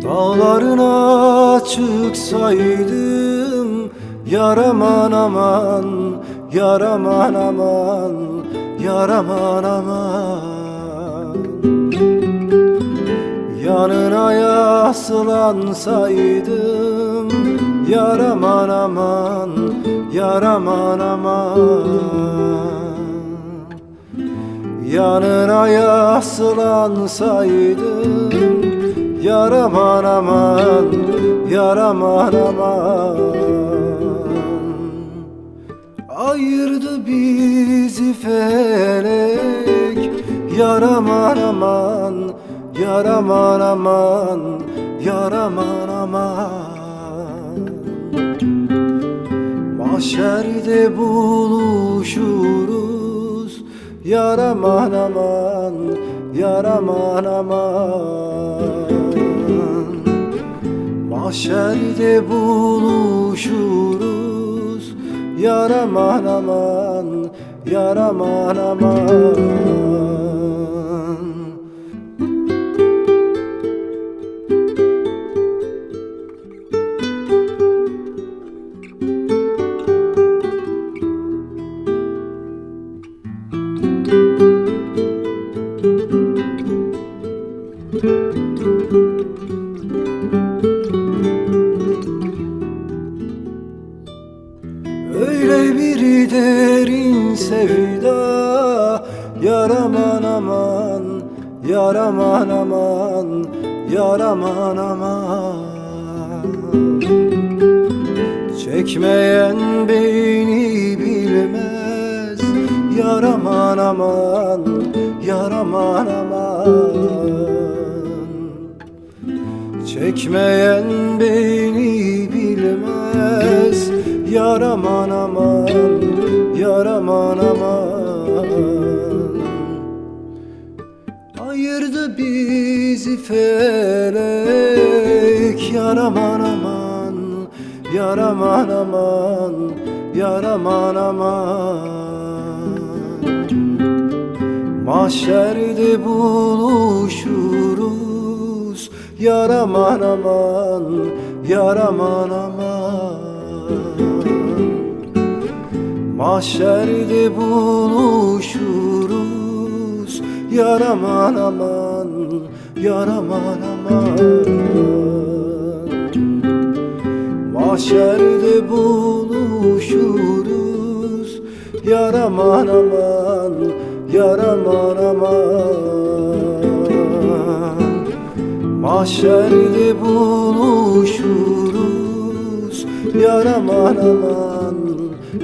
Dağlarına çıksaydım yar aman aman, yar aman aman, yar aman aman. Yanına yaslansaydım yar aman aman, yar aman aman. Yanına yaslansaydım yar aman aman, yar aman aman. Ayırdı bizi felek yar aman aman, yar aman aman, yar aman aman. Mahşerde buluşuruz yar aman aman, yar aman aman. Mahşerde buluşuruz yar aman aman, yar aman aman. Öyle bir derin sevda yar aman aman, yar aman aman, yar aman aman. Çekmeyen beni bilmez yar aman aman, yar aman aman. Çekmeyen beni bilmez yar aman aman, yar aman aman. Ayırdı bizi felek yar aman aman, yar aman aman, yar aman aman. Mahşerde buluşuruz yar aman aman, yar aman aman. Mahşerde buluşuruz yar aman aman, yar aman aman. Mahşerde buluşuruz yar aman aman, yar aman aman. Mahşerde buluşuruz yar aman aman,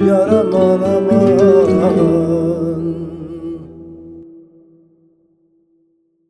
yar aman aman.